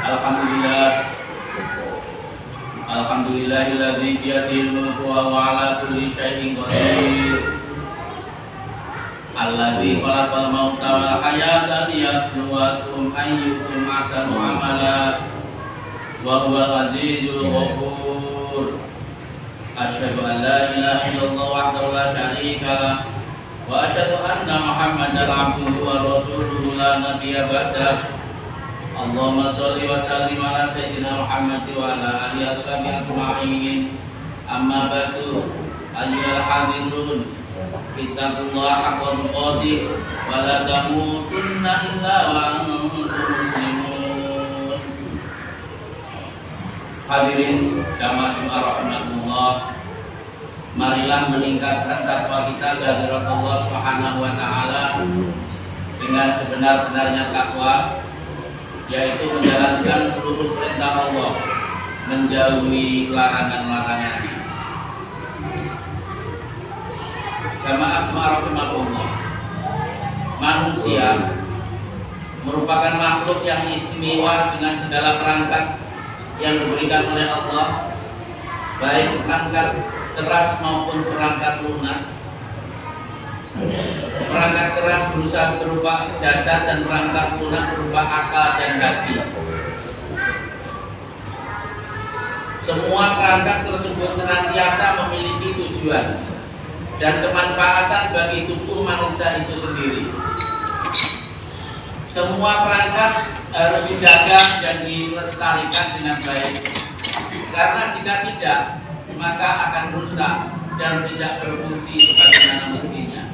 Alhamdulillah. Alhamdulillahilladzi biyadihil mulku wa huwa ala kulli syai'in qadir. Alladzi khalaqal mauta wal hayata liyabluwakum ayyukum ahsanu amala wa huwal azizul ghafur. Asyhadu an la ilaha illallah wahdahu la syarika lah wa asyhadu anna Muhammadan abduhu wa rasuluhu la nabiyya ba'dah. Allahumma sholli wa sallim ala sayyidina Muhammad wa ala alihi washabihi ajma'in. Amma ba'du, ayyuhal hadirun, ittaqullaha haqqa tuqatih wa la tamutunna illa wa antum muslimun. Hadirin jamaah Jumat rahimakumullah, marilah meningkatkan takwa kita kehadirat Allah Subhanahu wa taala dengan sebenar-benarnya takwa, yaitu menjalankan seluruh perintah Allah, menjauhi larangan-larangannya. Jamaah rahimakumullah, manusia merupakan makhluk yang istimewa dengan segala perangkat yang diberikan oleh Allah, baik perangkat keras maupun perangkat lunak. Perangkat keras berusaha berupa jasad dan perangkat lunak berupa akal dan hati. Semua perangkat tersebut senantiasa memiliki tujuan dan kemanfaatan bagi tubuh manusia itu sendiri. Semua perangkat harus dijaga dan dilestarikan dengan baik, karena jika tidak, maka akan rusak dan tidak berfungsi sebagaimana mestinya.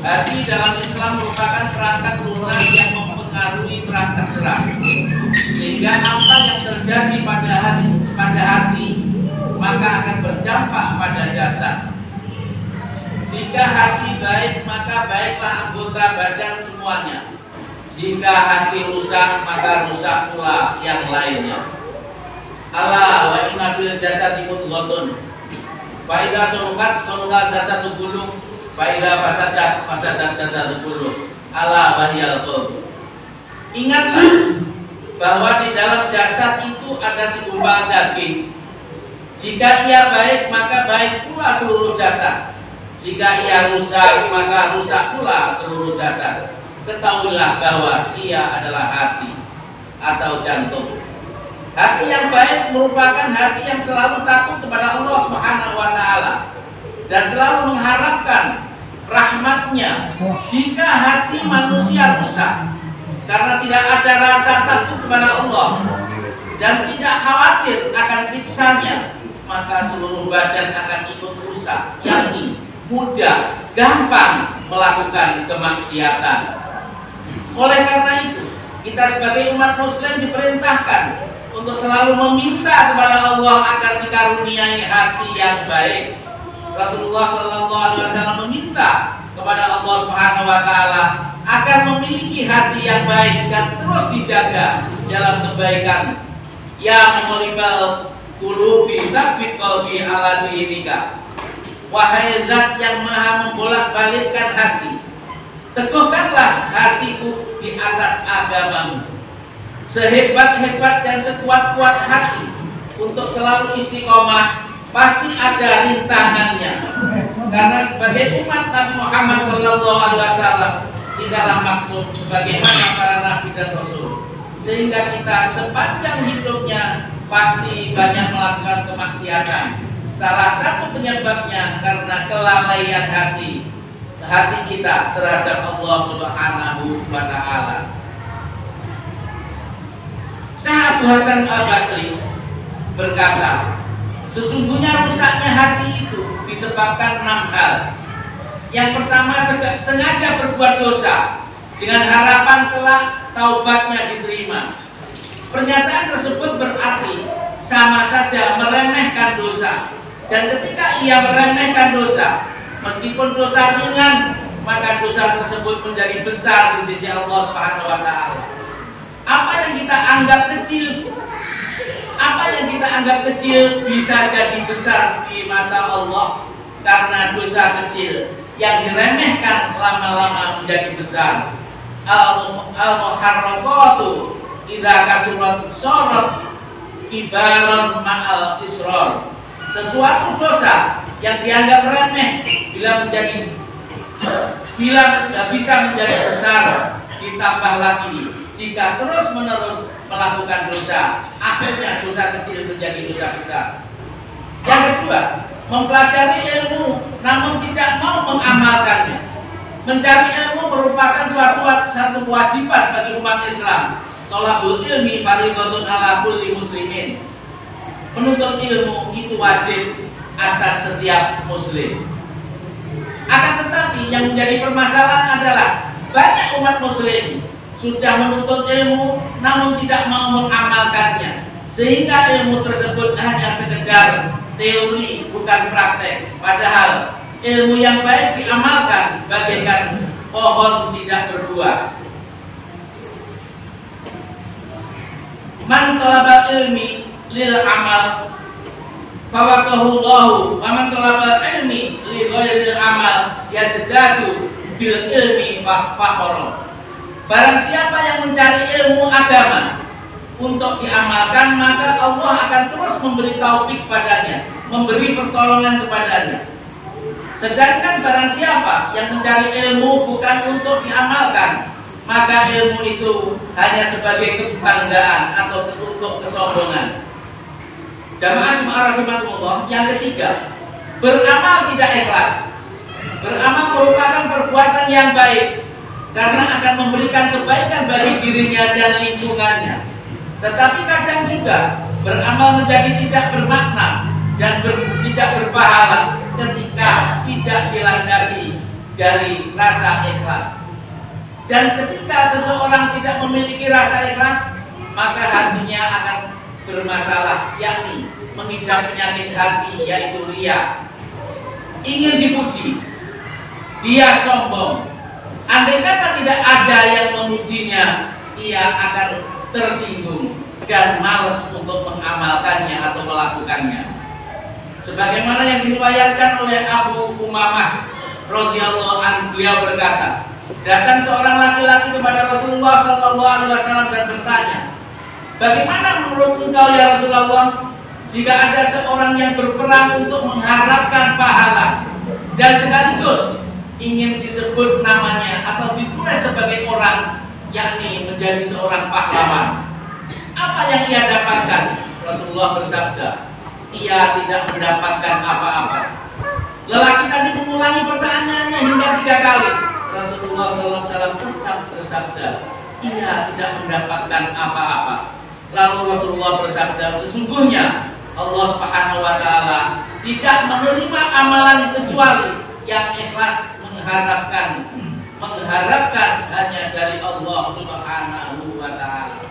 Hati dalam Islam merupakan perangkat lunak yang mempengaruhi perangkat keras, sehingga apa yang terjadi pada hati maka akan berdampak pada jasad. Jika hati baik, maka baiklah anggota badan semuanya. Jika hati rusak, maka rusak pula yang lainnya. Ala wa inna fil jasadi mudghatun, fa idza saluhat saluhal jasadu kulluh, fa idza fasadat jasadu kulluh. Ala wa hiyal qalb. Ingatlah bahwa di dalam jasad itu ada segumpal daging. Jika ia baik, maka baik pula seluruh jasad. Jika ia rusak, maka rusak pula seluruh jasad. Ketahuilah bahwa ia adalah hati atau jantung. Hati yang baik merupakan hati yang selalu takut kepada Allah Subhanahu wa taala dan selalu mengharapkan rahmatnya. Jika hati manusia rusak karena tidak ada rasa takut kepada Allah dan tidak khawatir akan siksanya, maka seluruh badan akan ikut rusak, yakni mudah, gampang melakukan kemaksiatan. Oleh karena itu, kita sebagai umat muslim diperintahkan untuk selalu meminta kepada Allah agar dikaruniai hati yang baik. Rasulullah SAW meminta kepada Allah Subhanahu wa taala agar memiliki hati yang baik dan terus dijaga dalam kebaikan. Ya muqallibal qulubi tsabbit qalbi ala dinika. Wahai Zat yang Maha membolak-balikkan hati, teguhkanlah hatiku di atas agamamu. Sehebat-hebat dan sekuat-kuat hati untuk selalu istiqomah, pasti ada rintangannya. Karena sebagai umat Nabi Muhammad SAW tidaklah maksud sebagaimana para nabi dan rasul, sehingga kita sepanjang hidupnya pasti banyak melakukan kemaksiatan. Salah satu penyebabnya karena kelalaian hati kita terhadap Allah Subhanahu wa taala. Syekh Abu Hasan Al-Basri berkata, sesungguhnya rusaknya hati itu disebabkan 6 hal. Yang pertama, sengaja berbuat dosa dengan harapan kelak taubatnya diterima. Pernyataan tersebut berarti sama saja meremehkan dosa. Dan ketika ia meremehkan dosa, meskipun dosa ringan, maka dosa tersebut menjadi besar di sisi Allah Subhanahu wa taala. Apa yang kita anggap kecil bisa jadi besar di mata Allah, karena dosa kecil yang diremehkan lama-lama menjadi besar. Al-muharraqatu idza kasurat sorot kibaron ma'al isror. Sesuatu dosa yang dianggap remeh bila bisa menjadi besar, ditambah lagi jika terus menerus melakukan dosa, akhirnya dosa kecil menjadi dosa besar. Yang kedua, mempelajari ilmu namun tidak mau mengamalkannya. Mencari ilmu merupakan satu kewajiban bagi umat Islam. Thalabul ilmi fardhatun ala kulli muslimin. Menuntut ilmu itu wajib atas setiap muslim. Akan tetapi yang menjadi permasalahan adalah banyak umat muslim sudah menuntut ilmu namun tidak mau mengamalkannya, sehingga ilmu tersebut hanya sekedar teori bukan praktek. Padahal ilmu yang baik diamalkan bagaikan pohon tidak berbuah. Man talabal ilmi lil amal fawaqahullahu wa man talabal ilmi li ghairil amal yazdadu bil ilmi fakhara. Barang siapa yang mencari ilmu agama untuk diamalkan, maka Allah akan terus memberi taufik padanya, memberi pertolongan kepadanya. Sedangkan barang siapa yang mencari ilmu bukan untuk diamalkan, maka ilmu itu hanya sebagai kebanggaan atau untuk kesombongan. Jamaah Jumat rahimakumullah. Yang ketiga, beramal tidak ikhlas. Beramal merupakan perbuatan yang baik karena akan memberikan kebaikan bagi dirinya dan lingkungannya. Tetapi kadang juga beramal menjadi tidak bermakna dan tidak berpahala ketika tidak dilandasi dari rasa ikhlas. Dan ketika seseorang tidak memiliki rasa ikhlas, maka hatinya akan bermasalah, yakni mengidap penyakit hati, yaitu riya. Ingin dipuji, dia sombong. Andai kata tidak ada yang memujinya, ia akan tersinggung dan malas untuk mengamalkannya atau melakukannya. Sebagaimana yang diriwayatkan oleh Abu Umamah radhiyallahu anhu, beliau berkata, datang seorang laki-laki kepada Rasulullah SAW dan bertanya, bagaimana menurut engkau ya Rasulullah, jika ada seorang yang berperang untuk mengharapkan pahala dan sekaligus ingin disebut namanya atau ditulis sebagai orang, yakni menjadi seorang pahlawan, apa yang ia dapatkan? Rasulullah bersabda, ia tidak mendapatkan apa-apa. Lelaki tadi mengulangi pertanyaannya hingga 3 kali. Rasulullah SAW tetap bersabda, ia tidak mendapatkan apa-apa. Lalu Rasulullah bersabda, sesungguhnya Allah Subhanahu wa Ta'ala tidak menerima amalan kecuali yang ikhlas mengharapkan hanya dari Allah Subhanahu wa Ta'ala.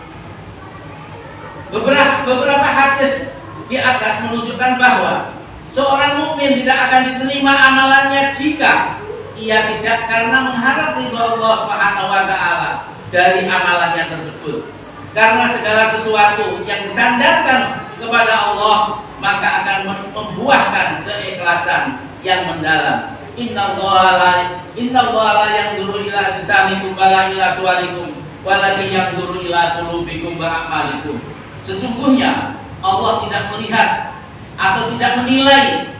Beberapa hadis di atas menunjukkan bahwa seorang mukmin tidak akan diterima amalannya jika ia tidak karena mengharap ridho Allah Subhanahu wa Ta'ala dari amalannya tersebut. Karena segala sesuatu yang disandarkan kepada Allah maka akan membuahkan keikhlasan yang mendalam. Innallaha la yanzuru ila ajsamikum wala ila suwarikum walakin yanzuru ila qulubikum wa a'malikum. Sesungguhnya Allah tidak melihat atau tidak menilai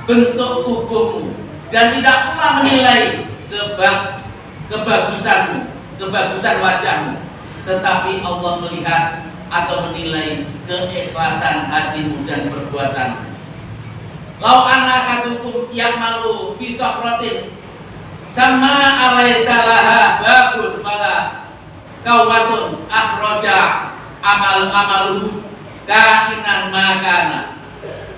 bentuk tubuhmu dan tidak pula menilai kebagusan wajahmu, tetapi Allah melihat atau menilai keikhlasan hatimu dan perbuatanmu. Lau anakadukum ya'malu fi sahratin sama alaysa laha babun fala kaumatun akhraja amaluhu kainan makana.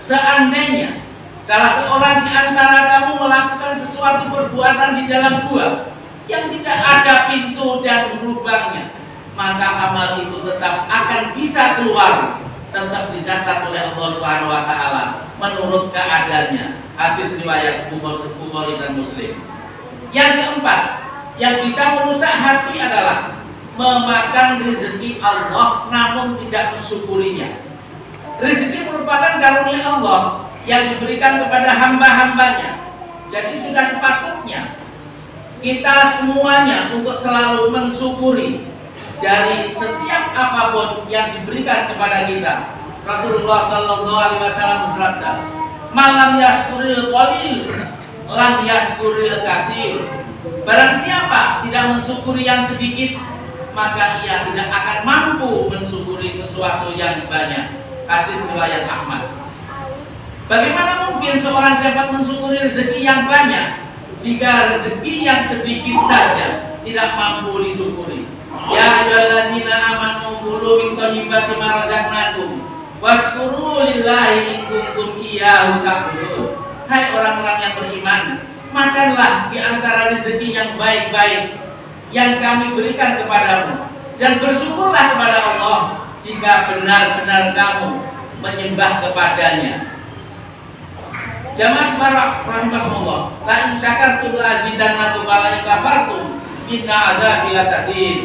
Seandainya salah seorang di antara kamu melakukan sesuatu perbuatan di dalam gua yang tidak ada pintu dan lubangnya, maka amal itu tetap akan bisa keluar, tetap dicatat oleh Allah Subhanahu wa Ta'ala menurut keadaannya. Hadis riwayat Bukhari dan Muslim. Yang keempat, yang bisa merusak hati adalah memakan rezeki Allah namun tidak mensyukurinya. Rezeki merupakan karunia Allah yang diberikan kepada hamba-hambanya. Jadi sudah sepatutnya kita semuanya untuk selalu mensyukuri dari setiap apapun yang diberikan kepada kita. Rasulullah Shallallahu Alaihi Wasallam bersabda, "Malam yaskuril qalil, lam yaskuril katsir." Barang siapa tidak mensyukuri yang sedikit, maka ia tidak akan mampu mensyukuri sesuatu yang banyak. Hadis riwayat Ahmad. Bagaimana mungkin seorang dapat mensyukuri rezeki yang banyak jika rezeki yang sedikit saja tidak mampu disyukuri? Ya ayyuhalladzina amanu kulu min thayyibati ma razaqnakum washkuru lillahi in kuntum iyyahu ta'budun. Hai orang-orang yang beriman, makanlah di antara rezeki yang baik-baik yang kami berikan kepadamu dan bersyukurlah kepada Allah jika benar-benar kamu menyembah kepadanya. Jamaah semarang rahimahullah, la in syakartum la azidannakum wa la in kafartum inna adzabi lasyadid.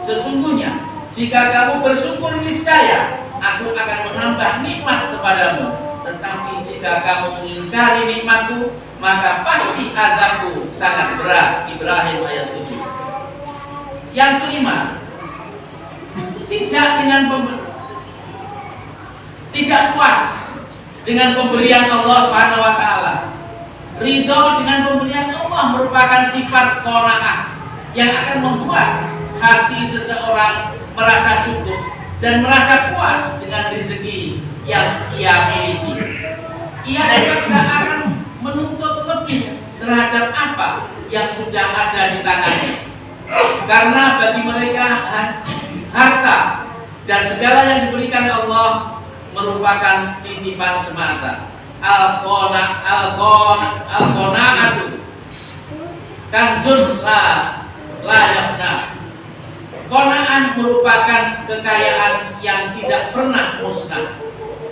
Sesungguhnya jika kamu bersyukur niscaya aku akan menambah nikmat kepadamu, tetapi jika kamu mengingkari nikmatku maka pasti azabku sangat berat. Ibrahim ayat 7. Yang kelima, tidak puas dengan pemberian Allah Subhanahu wa taala. Ridho dengan pemberian Allah merupakan sifat qanaah yang akan membuat hati seseorang merasa cukup dan merasa puas dengan rezeki yang ia miliki. Ia juga tidak akan menuntut lebih terhadap apa yang sudah ada di tangannya. Karena bagi mereka harta dan segala yang diberikan Allah merupakan titipan semata. Al-qanaatu kanzun la yafna. Qanaah merupakan kekayaan yang tidak pernah musnah.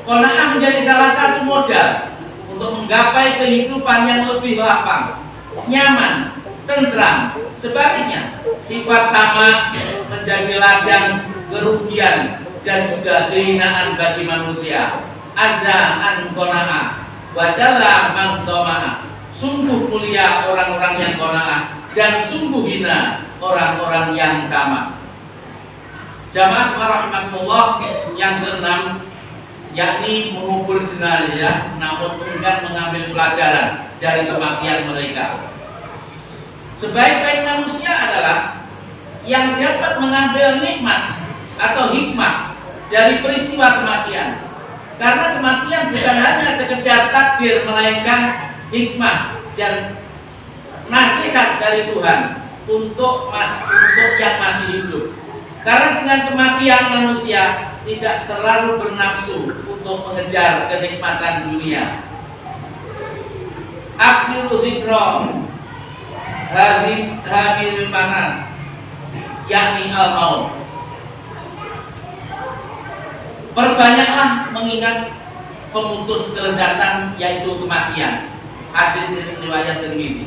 Qanaah menjadi salah satu modal untuk menggapai kehidupan yang lebih lapang, nyaman, tentram. Sebaliknya, sifat tamak menjadi ladang kerugian dan juga kehinaan bagi manusia. Azza an qanaah wa jalla man tamaah. Sungguh mulia orang-orang yang qanaah dan sungguh hina orang-orang yang tamak. Jamaah rahmatullah, yang keenam yakni mengubur jenazah namun enggan mengambil pelajaran dari kematian mereka. Sebaik-baik manusia adalah yang dapat mengambil nikmat atau hikmah dari peristiwa kematian. Karena kematian bukan hanya sekedar takdir, melainkan hikmah dan nasihat dari Tuhan untuk yang masih hidup. Karena dengan kematian manusia tidak terlalu bernafsu untuk mengejar kenikmatan dunia. Akhiru dzikra hadil manat yakni al-maut. Perbanyaklah mengingat pemutus kelezatan yaitu kematian. Hadis dari riwayat Tirmidzi.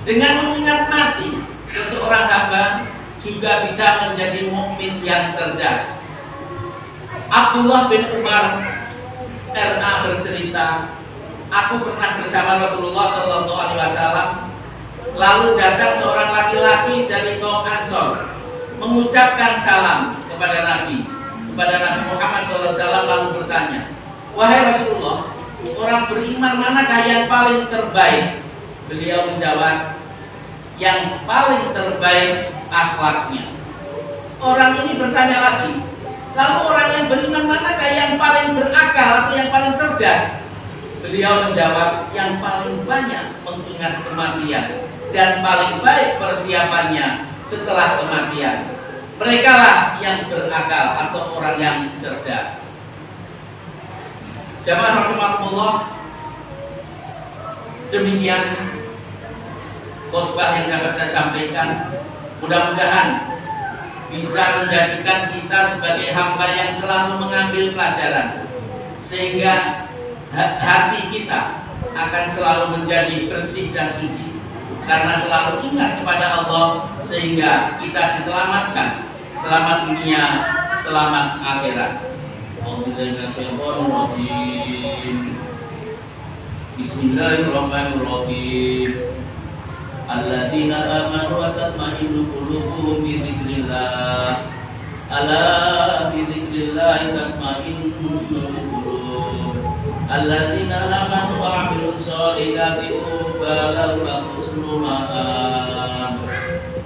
Dengan mengingat mati, seseorang hamba juga bisa menjadi mukmin yang cerdas. Abdullah bin Umar RA bercerita, aku pernah bersama Rasulullah Shallallahu Alaihi Wasallam. Lalu datang seorang laki-laki dari kaum Ansor mengucapkan salam kepada Nabi Muhammad SAW, lalu bertanya, wahai Rasulullah, orang beriman manakah yang paling terbaik? Beliau menjawab, yang paling terbaik akhlaknya. Orang ini bertanya lagi, lalu orang yang beriman manakah yang paling berakal atau yang paling cerdas? Beliau menjawab, yang paling banyak mengingat kematian dan paling baik persiapannya setelah kematian. Mereka lah yang berakal atau orang yang cerdas. Jamaah rahimahullah, demikian khutbah yang dapat saya sampaikan. Mudah-mudahan bisa menjadikan kita sebagai hamba yang selalu mengambil pelajaran, sehingga hati kita akan selalu menjadi bersih dan suci karena selalu ingat kepada Allah, sehingga kita diselamatkan selamat dunia, selamat akhirat. Bismillahirrahmanirrahim. Alladzina amanu wa tatma'innu qulubuhum bi dzikrillah. Ala بذكر الله تطمئن القلوب الذين آمنوا وعملوا الصالحات طوبى لهم وحسن مآب.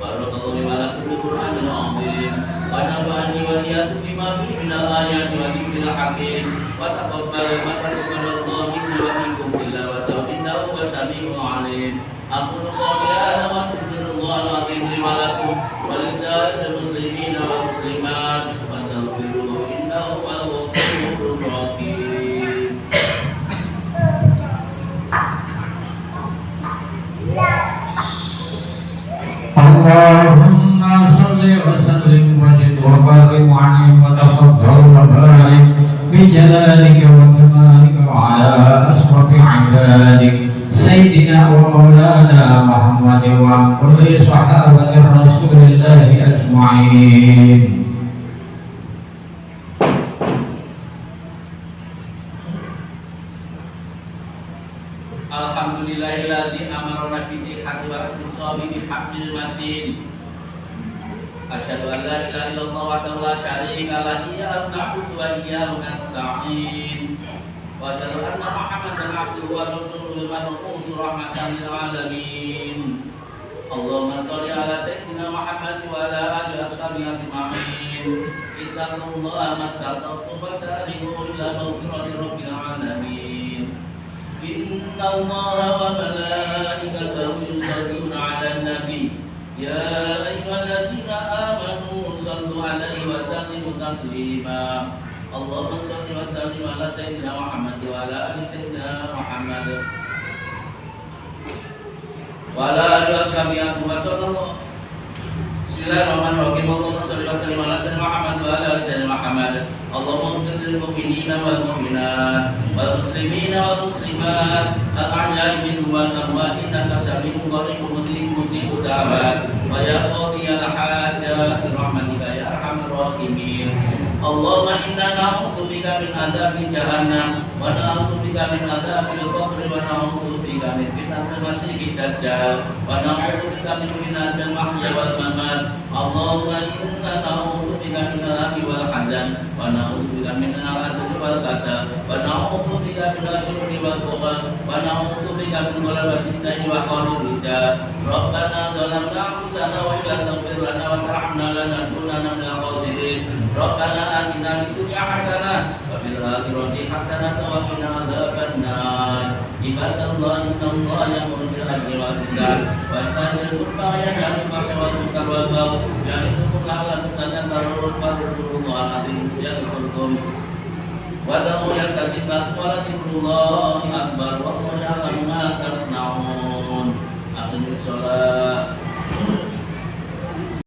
بارك الله لي ولكم بالقرآن العظيم ونفعني وإياكم بما فيه من الآيات والذكر الحكيم وتقبل الله منا ومنكم تلاوته إنه هو السميع العليم. أقول قولي هذا وأستغفر الله العظيم لي ولكم ولسائر المسلمين والمسلمات واستغفروه إنه هو الغفور الرحيم. اللهم صل وسلم وزد وبارك وعنهم وتفضل وبارك بجلالك وكمالك وعلى أشرف عبادك سيدنا ومولانا محمد وعن كل صحابة رسول الله أجمعين. Alhamdulillahilladzi amarna bi ittihadi wa ittisabi bi haqqil matin. Asyhadu an la ilaha illallah wahdahu la syarika lahu iyyahu na'budu wa iyyahu nasta'in. Wa asyhadu anna Muhammadan abduhu wa rasuluhu al-mab'uts rahmatan lil alamin. Allahumma shalli ala sayyidina Muhammad wa ala alihi washabihi ajma'in. Ittaqullaha mastata'tum wasari'u ila maghfirati rabbil alamin. Inna Allaha wa malaikatahu yusholluna 'alan nabi ya ayyuhalladzina amanu shallu 'alaihi wa sallimu taslima. Allahumma shalli wa sallim ala sayyidina Muhammad wa ala ali sayyidina Muhammad wa ala alihi washabihi wa sallam. Bismillahirrahmanirrahim. Allahumma shalli wa sallim ala sayyidina Muhammad wa ala ali sayyidina Muhammad. Allahumma ighfir lil mu'minina wal mu'minat wal muslimina wal muslimat al ahya'i minhum wal amwat innaka sami'un qaribun mujibud da'wat wa ya qadiyal hajat bi rahmatika ya arhamar rahimin. Allahumma inna na'udzu bika min adzabi jahannam wa na'udzu bika min adzabil qabr wa na'udzu bika min fitnatil masiihid dajjal wa na'udzu bika min fitnatil mahya wal mamat. Allahumma inna na'udzu bika min al-hammi wal hazan wa na'udzu bika min al-'ajzi wal kasal wa na'udzu bika min al-jubni wal bukhl wa na'udzu bika min ghalabatid daini wa qahri rijal. Rabbana zalamna anfusana wa illam taghfir lana wa tarhamna lanakunanna minal khasirin. Rabbana atina fid dunya hasanah wa fil akhirati hasanah wa qina adzabannar. Ibadallah innallaha ya'muru bil 'adli wal ihsan wa ita'i dzil qurba wa yanha 'anil fahsya'i wal munkari wal baghi ya'idukum la'allakum tadhakkarun. Fadhkurullaha 'azim yadhkurkum wa da'u yastajib lakum wa la dhikrullahi akbar.